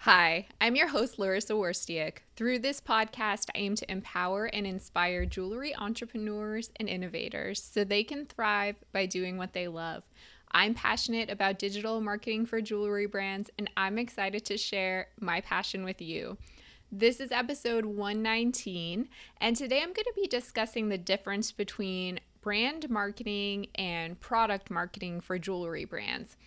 Hi, I'm your host, Larissa Worstiak. Through this podcast, I aim to empower and inspire jewelry entrepreneurs and innovators so they can thrive by doing what they love. I'm passionate about digital marketing for jewelry brands, and I'm excited to share my passion with you. This is episode 119, and today I'm going to be discussing the difference between brand marketing and product marketing for jewelry brands.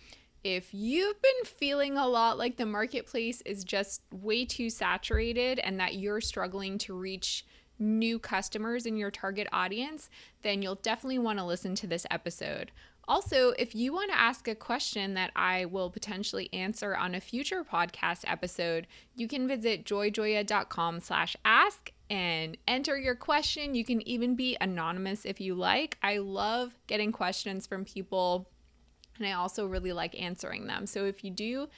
If you've been feeling a lot like the marketplace is just way too saturated and that you're struggling to reach new customers in your target audience, then you'll definitely want to listen to this episode. Also, if you want to ask a question that I will potentially answer on a future podcast episode, you can visit joyjoya.com/ask and enter your question. You can even be anonymous if you like. I love getting questions from people, and I also really like answering them. So if you do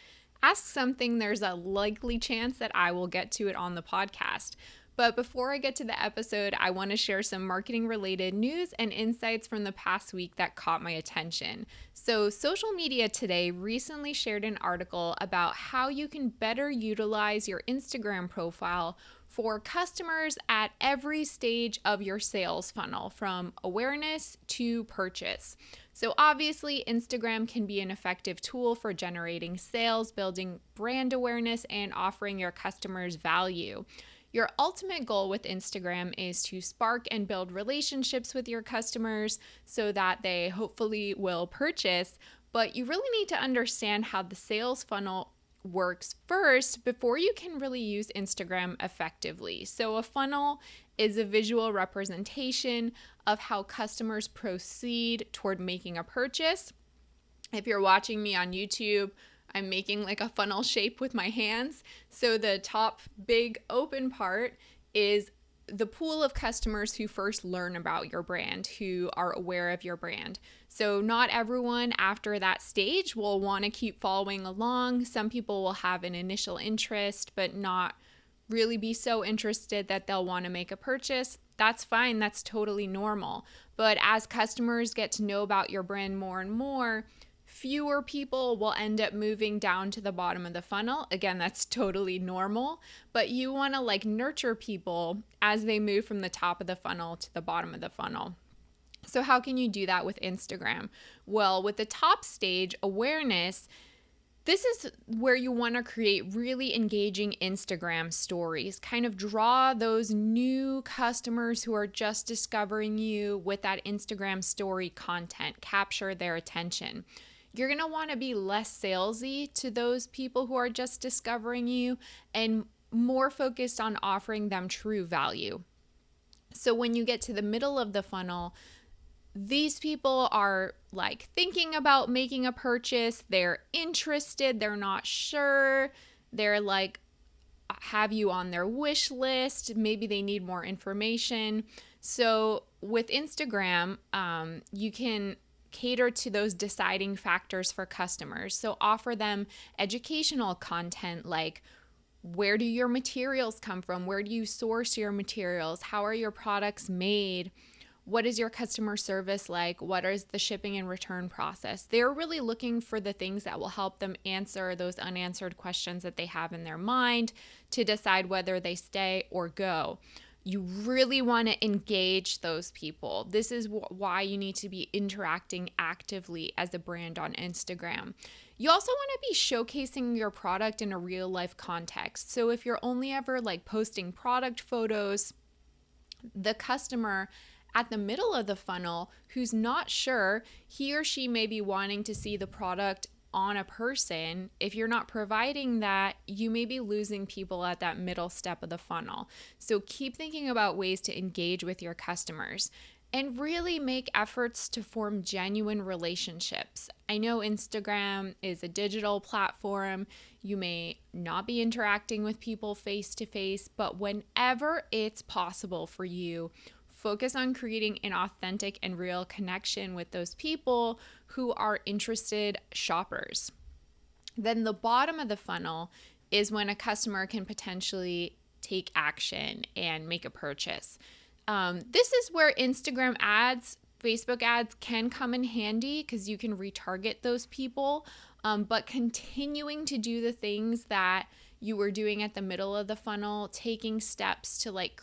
ask something, there's a likely chance that I will get to it on the podcast. But before I get to the episode, I want to share some marketing related news and insights from the past week that caught my attention. So social media today recently shared an article about how you can better utilize your Instagram profile for customers at every stage of your sales funnel, from awareness to purchase. So obviously, Instagram can be an effective tool for generating sales, building brand awareness, and offering your customers value. Your ultimate goal with Instagram is to spark and build relationships with your customers so that they hopefully will purchase, but you really need to understand how the sales funnel works first before you can really use Instagram effectively. So a funnel is a visual representation of how customers proceed toward making a purchase. If you're watching me on YouTube, I'm making like a funnel shape with my hands. So the top big open part is the pool of customers who first learn about your brand, who are aware of your brand. So not everyone after that stage will want to keep following along. Some people will have an initial interest, but not really be so interested that they'll want to make a purchase. That's fine. That's totally normal. But as customers get to know about your brand more and more, fewer people will end up moving down to the bottom of the funnel. Again, that's totally normal, but you want to nurture people as they move from the top of the funnel to the bottom of the funnel. So how can you do that with Instagram? Well, with the top stage, awareness, this is where you want to create really engaging Instagram stories, kind of draw those new customers who are just discovering you with that Instagram story content, capture their attention. You're going to want to be less salesy to those people who are just discovering you and more focused on offering them true value. So when you get to the middle of the funnel, these people are thinking about making a purchase. They're interested. They're not sure. They're have you on their wish list. Maybe they need more information. So with Instagram, you can cater to those deciding factors for customers. So offer them educational content like, where do your materials come from? Where do you source your materials? How are your products made? What is your customer service like? What is the shipping and return process? They're really looking for the things that will help them answer those unanswered questions that they have in their mind to decide whether they stay or go. You really want to engage those people. This is why you need to be interacting actively as a brand on Instagram. You also want to be showcasing your product in a real life context. So if you're only ever posting product photos, the customer at the middle of the funnel who's not sure, he or she may be wanting to see the product on a person. If you're not providing that, you may be losing people at that middle step of the funnel. So keep thinking about ways to engage with your customers and really make efforts to form genuine relationships. I know Instagram is a digital platform. You may not be interacting with people face to face, but whenever it's possible for you, focus on creating an authentic and real connection with those people who are interested shoppers. Then the bottom of the funnel is when a customer can potentially take action and make a purchase. This is where Instagram ads, Facebook ads can come in handy because you can retarget those people, but continuing to do the things that you were doing at the middle of the funnel, taking steps to like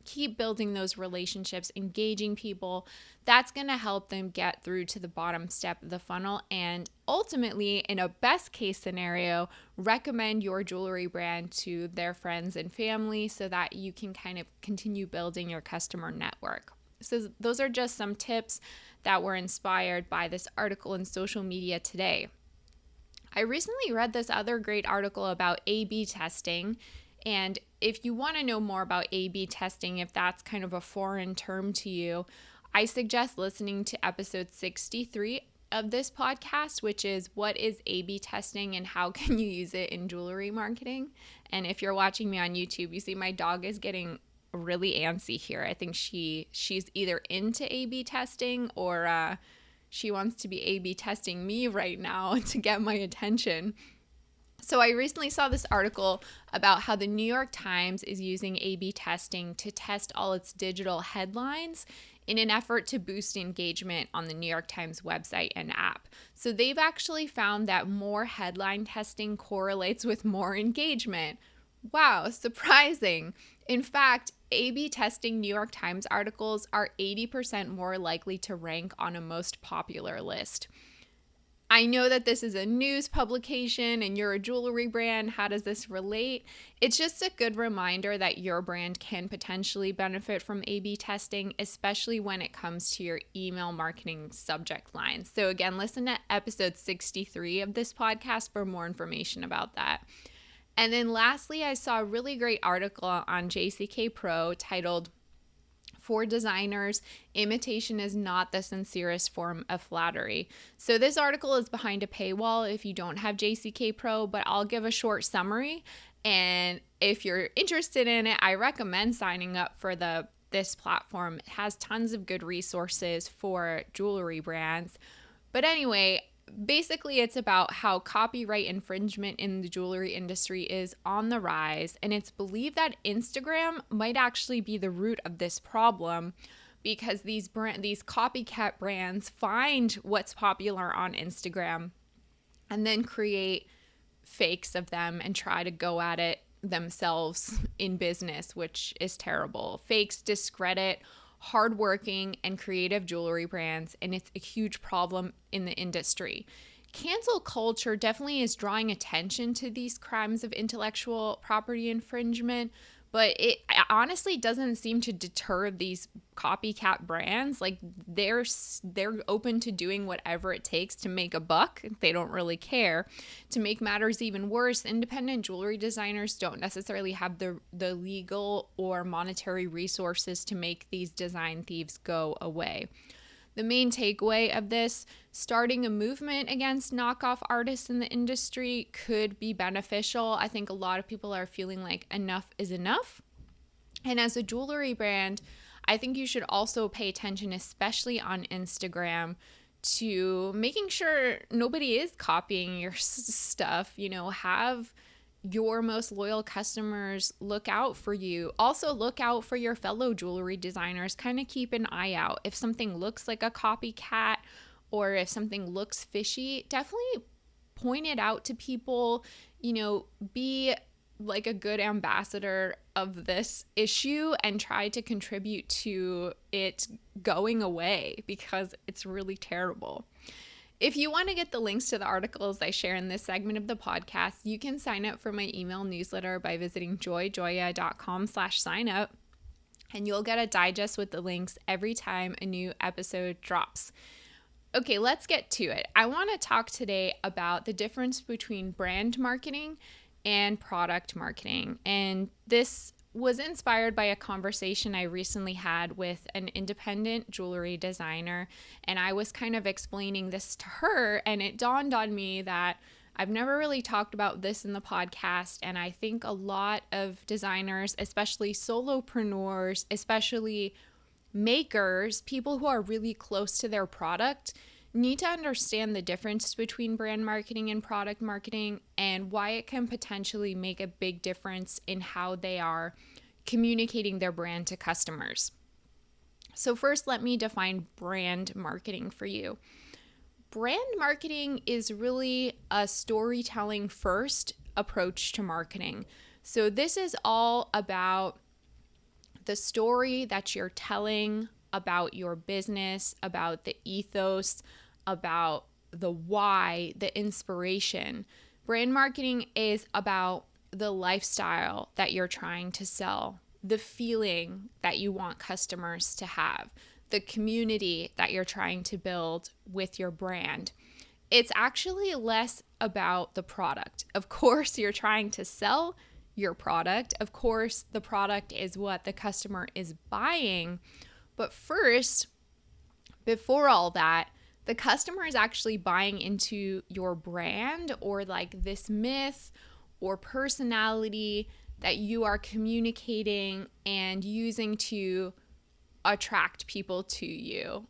keep building those relationships, engaging people, that's going to help them get through to the bottom step of the funnel. And ultimately, in a best case scenario, recommend your jewelry brand to their friends and family so that you can kind of continue building your customer network. So those are just some tips that were inspired by this article in Social Media Today. I recently read this other great article about A/B testing. And if you want to know more about A/B testing, if that's kind of a foreign term to you, I suggest listening to episode 63 of this podcast, which is what is A/B testing and how can you use it in jewelry marketing? And if you're watching me on YouTube, you see my dog is getting really antsy here. I think she's either into A/B testing or she wants to be A/B testing me right now to get my attention. So I recently saw this article about how the New York Times is using A/B testing to test all its digital headlines in an effort to boost engagement on the New York Times website and app. So they've actually found that more headline testing correlates with more engagement. Wow, surprising. In fact, A/B testing New York Times articles are 80% more likely to rank on a most popular list. I know that this is a news publication and you're a jewelry brand. How does this relate? It's just a good reminder that your brand can potentially benefit from A/B testing, especially when it comes to your email marketing subject line. So again, listen to episode 63 of this podcast for more information about that. And then lastly, I saw a really great article on JCK Pro titled, "For Designers, Imitation is Not the Sincerest Form of Flattery." So this article is behind a paywall if you don't have JCK Pro, but I'll give a short summary. And if you're interested in it, I recommend signing up for this platform. It has tons of good resources for jewelry brands. But anyway, basically, it's about how copyright infringement in the jewelry industry is on the rise, and it's believed that Instagram might actually be the root of this problem because these copycat brands find what's popular on Instagram and then create fakes of them and try to go at it themselves in business, which is terrible. Fakes discredit hardworking and creative jewelry brands, and it's a huge problem in the industry. Cancel culture definitely is drawing attention to these crimes of intellectual property infringement, but it honestly doesn't seem to deter these copycat brands. Like they're open to doing whatever it takes to make a buck. They don't really care. To make matters even worse, independent jewelry designers don't necessarily have the legal or monetary resources to make these design thieves go away. The main takeaway of this, starting a movement against knockoff artists in the industry could be beneficial. I think a lot of people are feeling like enough is enough. And as a jewelry brand, I think you should also pay attention, especially on Instagram, to making sure nobody is copying your stuff. Have your most loyal customers look out for you. Also look out for your fellow jewelry designers. Kind of keep an eye out. If something looks like a copycat or if something looks fishy, definitely point it out to people. Be like a good ambassador of this issue and try to contribute to it going away because it's really terrible. If you want to get the links to the articles I share in this segment of the podcast, you can sign up for my email newsletter by visiting joyjoya.com/signup, and you'll get a digest with the links every time a new episode drops. Okay, let's get to it. I want to talk today about the difference between brand marketing and product marketing. And this was inspired by a conversation I recently had with an independent jewelry designer, and I was kind of explaining this to her, and it dawned on me that I've never really talked about this in the podcast, and I think a lot of designers, especially solopreneurs, especially makers, people who are really close to their product, need to understand the difference between brand marketing and product marketing and why it can potentially make a big difference in how they are communicating their brand to customers. So first, let me define brand marketing for you. Brand marketing is really a storytelling first approach to marketing. So this is all about the story that you're telling about your business, about the ethos, about the why, the inspiration. Brand marketing is about the lifestyle that you're trying to sell, the feeling that you want customers to have, the community that you're trying to build with your brand. It's actually less about the product. Of course, you're trying to sell your product. Of course, the product is what the customer is buying. But first, before all that, the customer is actually buying into your brand or like this myth or personality that you are communicating and using to attract people to you.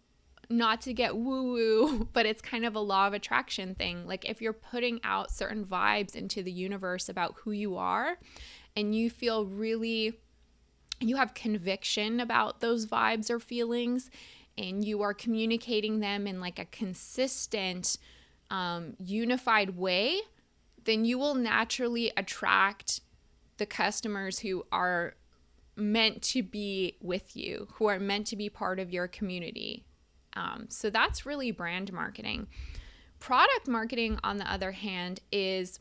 Not to get woo-woo, but it's kind of a law of attraction thing. Like if you're putting out certain vibes into the universe about who you are and you feel really, you have conviction about those vibes or feelings and you are communicating them in like a consistent, unified way, then you will naturally attract the customers who are meant to be with you, who are meant to be part of your community. So that's really brand marketing. Product marketing, on the other hand, is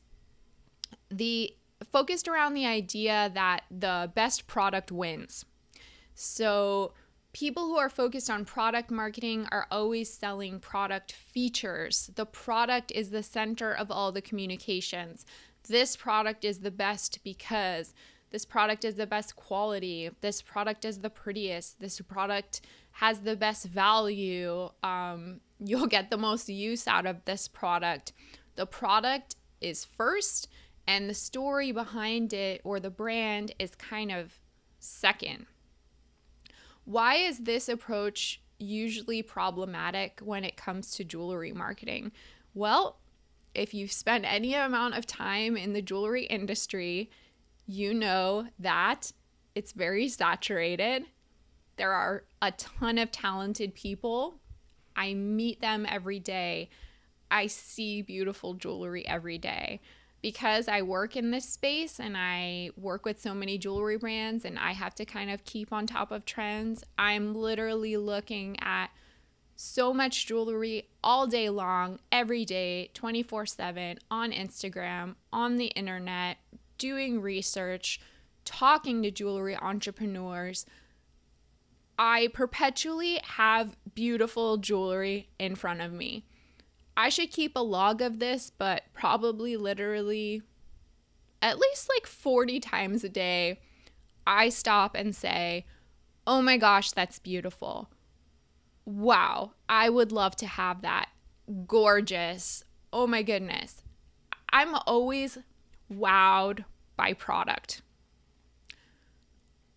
focused around the idea that the best product wins. So people who are focused on product marketing are always selling product features. The product is the center of all the communications. This product is the best because this product is the best quality. This product is the prettiest. This product has the best value. You'll get the most use out of this product. The product is first, and the story behind it or the brand is kind of second. Why is this approach usually problematic when it comes to jewelry marketing? Well, if you've spent any amount of time in the jewelry industry, you know that it's very saturated. There are a ton of talented people. I meet them every day. I see beautiful jewelry every day. Because I work in this space and I work with so many jewelry brands and I have to kind of keep on top of trends, I'm literally looking at so much jewelry all day long, every day, 24/7, on Instagram, on the internet, doing research, talking to jewelry entrepreneurs. I perpetually have beautiful jewelry in front of me. I should keep a log of this, but probably literally at least like 40 times a day, I stop and say, oh my gosh, that's beautiful. Wow, I would love to have that. Gorgeous. Oh my goodness. I'm always wowed by product.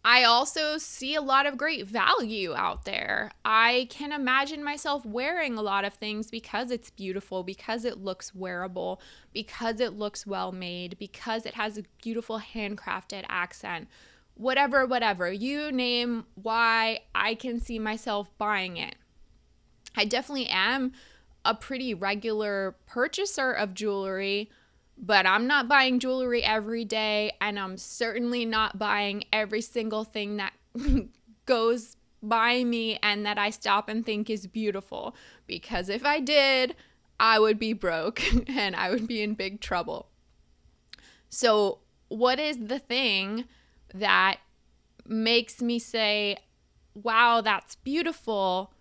I also see a lot of great value out there. I can imagine myself wearing a lot of things because it's beautiful, because it looks wearable, because it looks well made, because it has a beautiful handcrafted accent. Whatever. You name why, I can see myself buying it. I definitely am a pretty regular purchaser of jewelry, but I'm not buying jewelry every day, and I'm certainly not buying every single thing that goes by me and that I stop and think is beautiful. Because if I did, I would be broke and I would be in big trouble. So what is the thing that makes me say, wow, that's beautiful,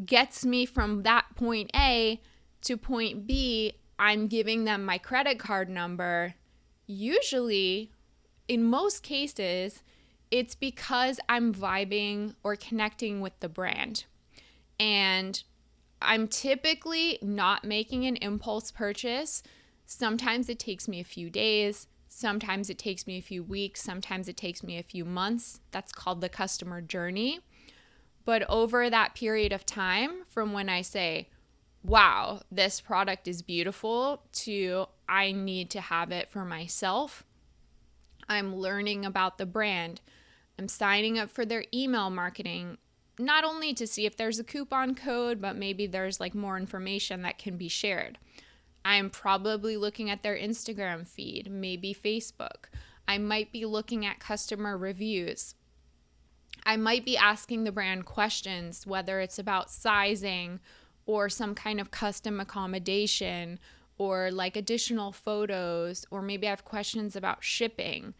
gets me from that point A to point B? I'm giving them my credit card number. Usually, in most cases, it's because I'm vibing or connecting with the brand. And I'm typically not making an impulse purchase. Sometimes it takes me a few days. Sometimes it takes me a few weeks. Sometimes it takes me a few months. That's called the customer journey. But over that period of time, from when I say, wow, this product is beautiful, to I need to have it for myself, I'm learning about the brand. I'm signing up for their email marketing, not only to see if there's a coupon code, but maybe there's like more information that can be shared. I'm probably looking at their Instagram feed, maybe Facebook. I might be looking at customer reviews. I might be asking the brand questions, whether it's about sizing or some kind of custom accommodation or like additional photos, or maybe I have questions about shipping.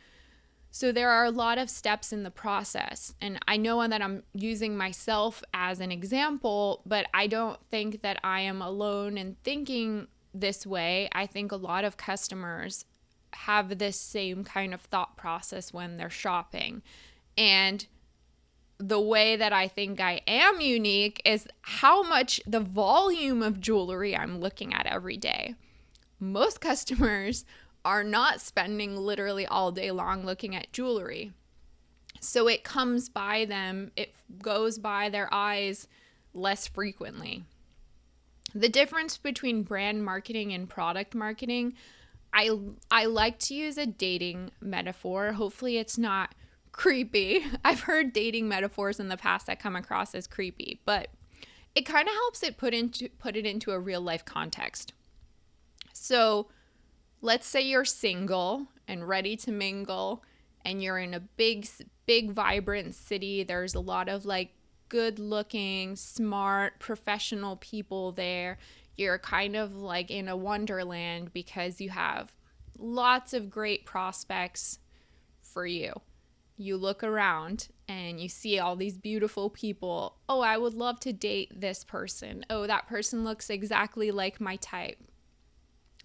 So there are a lot of steps in the process. And I know that I'm using myself as an example, but I don't think that I am alone in thinking this way. I think a lot of customers have this same kind of thought process when they're shopping. And the way that I think I am unique is how much the volume of jewelry I'm looking at every day. Most customers are not spending literally all day long looking at jewelry. So it comes by them, it goes by their eyes less frequently. The difference between brand marketing and product marketing, I like to use a dating metaphor. Hopefully it's not creepy. I've heard dating metaphors in the past that come across as creepy, but it kind of helps it put it into a real life context. So let's say you're single and ready to mingle, and you're in a big vibrant city. There's a lot of like good looking, smart, professional people there. You're kind of like in a wonderland because you have lots of great prospects for you. You look around and you see all these beautiful people. Oh, I would love to date this person. Oh, that person looks exactly like my type.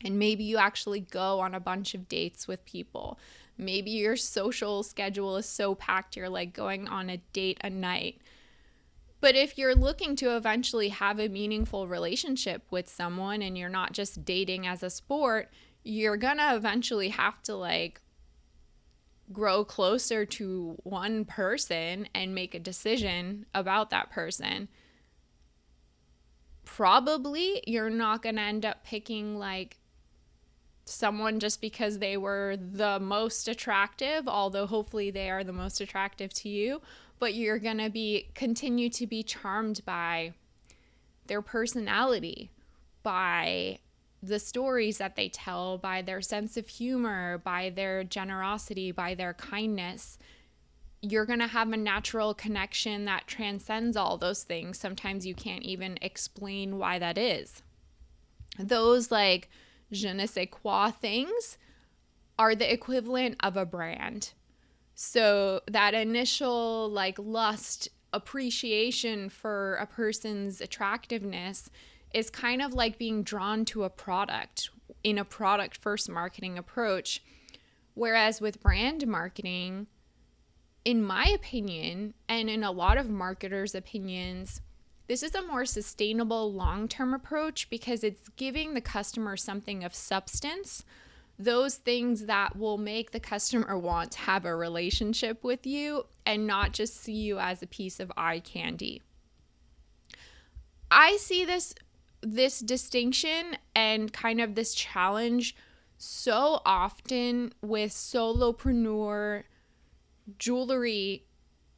And maybe you actually go on a bunch of dates with people. Maybe your social schedule is so packed you're like going on a date a night. But if you're looking to eventually have a meaningful relationship with someone and you're not just dating as a sport, you're gonna eventually have to like grow closer to one person and make a decision about that person. Probably you're not gonna end up picking like someone just because they were the most attractive, although hopefully they are the most attractive to you, but you're going to continue to be charmed by their personality, by the stories that they tell, by their sense of humor, by their generosity, by their kindness. You're going to have a natural connection that transcends all those things. Sometimes you can't even explain why that is. Those like je ne sais quoi things are the equivalent of a brand. So that initial like lust, appreciation for a person's attractiveness is kind of like being drawn to a product in a product first marketing approach. Whereas with brand marketing, in my opinion, and in a lot of marketers' opinions, this is a more sustainable long-term approach because it's giving the customer something of substance, those things that will make the customer want to have a relationship with you and not just see you as a piece of eye candy. I see this distinction and kind of this challenge so often with solopreneur jewelry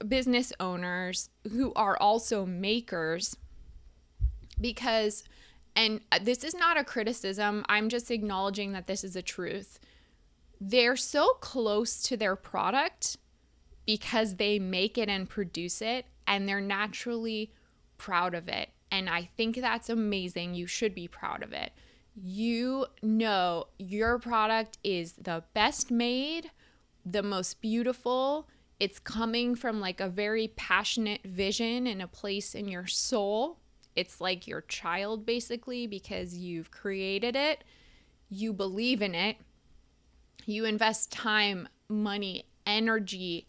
business owners who are also makers, because, and this is not a criticism, I'm just acknowledging that this is a truth. They're so close to their product because they make it and produce it, and they're naturally proud of it. And I think that's amazing. You should be proud of it. You know your product is the best made, the most beautiful. It's coming from like a very passionate vision and a place in your soul. It's like your child basically because you've created it. You believe in it. You invest time, money, energy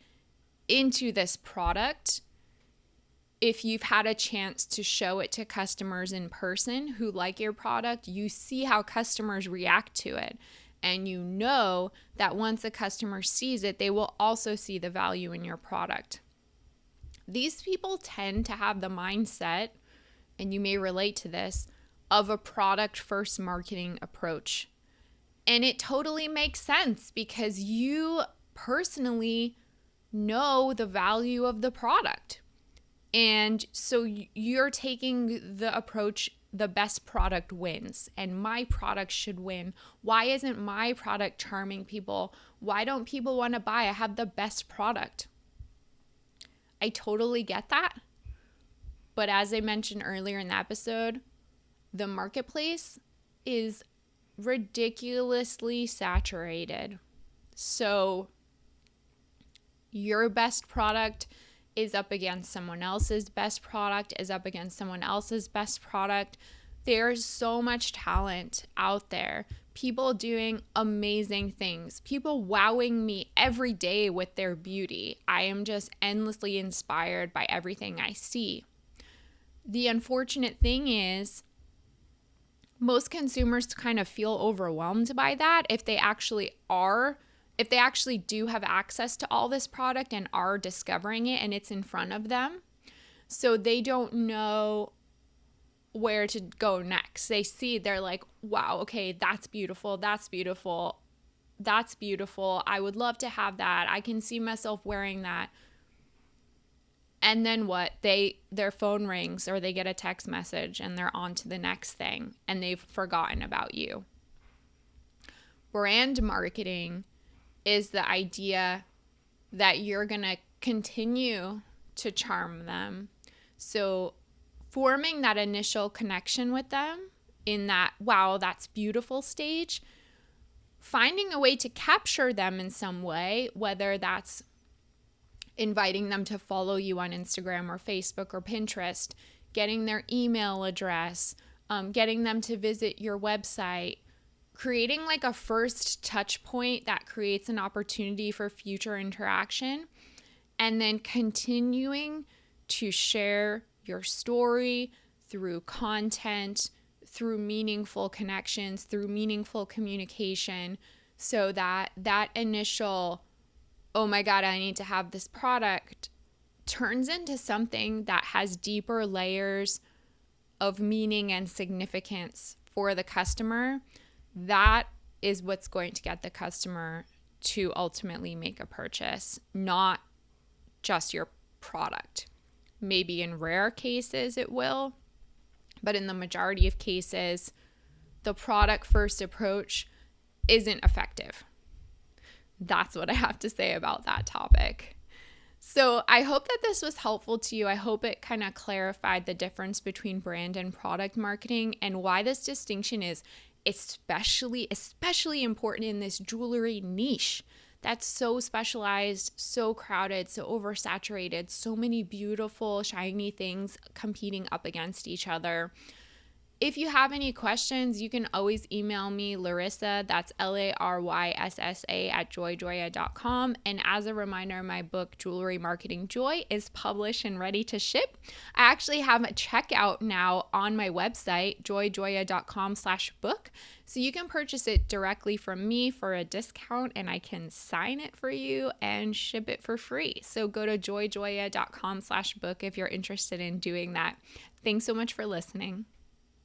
into this product. If you've had a chance to show it to customers in person who like your product, you see how customers react to it. And you know that once a customer sees it, they will also see the value in your product. These people tend to have the mindset, and you may relate to this, of a product first marketing approach. And it totally makes sense because you personally know the value of the product. And so you're taking the approach the best product wins and my product should win. Why isn't my product charming people? Why don't people want to buy? I have the best product. I totally get that. But as I mentioned earlier in the episode, the marketplace is ridiculously saturated. So your best product is up against someone else's best product, is up against someone else's best product. There's so much talent out there. People doing amazing things. People wowing me every day with their beauty. I am just endlessly inspired by everything I see. The unfortunate thing is, most consumers kind of feel overwhelmed by that if they actually do have access to all this product and are discovering it and it's in front of them. So they don't know where to go next. They see, they're like, wow, okay, that's beautiful. That's beautiful. That's beautiful. I would love to have that. I can see myself wearing that. And then what? Their phone rings or they get a text message and they're on to the next thing and they've forgotten about you. Brand marketing is the idea that you're going to continue to charm them. So forming that initial connection with them in that, wow, that's beautiful stage, finding a way to capture them in some way, whether that's inviting them to follow you on Instagram or Facebook or Pinterest, getting their email address, getting them to visit your website, creating like a first touch point that creates an opportunity for future interaction, and then continuing to share your story through content, through meaningful connections, through meaningful communication, so that that initial, oh my God, I need to have this product, turns into something that has deeper layers of meaning and significance for the customer. That is what's going to get the customer to ultimately make a purchase, not just your product. Maybe in rare cases it will, but in the majority of cases, the product first approach isn't effective. That's what I have to say about that topic. So I hope that this was helpful to you. I hope it kind of clarified the difference between brand and product marketing and why this distinction is especially important in this jewelry niche that's so specialized, so crowded, so oversaturated, so many beautiful, shiny things competing up against each other. If you have any questions, you can always email me, Larissa, that's LARYSSA @joyjoya.com. And as a reminder, my book, Jewelry Marketing Joy, is published and ready to ship. I actually have a checkout now on my website, joyjoya.com/book. So you can purchase it directly from me for a discount and I can sign it for you and ship it for free. So go to joyjoya.com/book if you're interested in doing that. Thanks so much for listening.